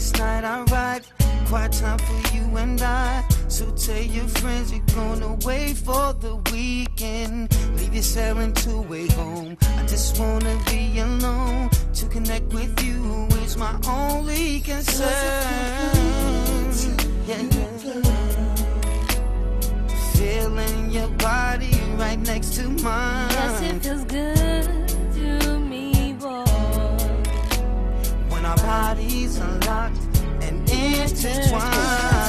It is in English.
this night alright. Quiet time for you and I. So tell your friends you're going away for the weekend. Leave your Sharon to wait home. I just wanna be alone. To connect with you is my only concern. Yeah, feeling your body right next to mine. Yes, it feels good to me, boy. When our bodies are locked and intertwined.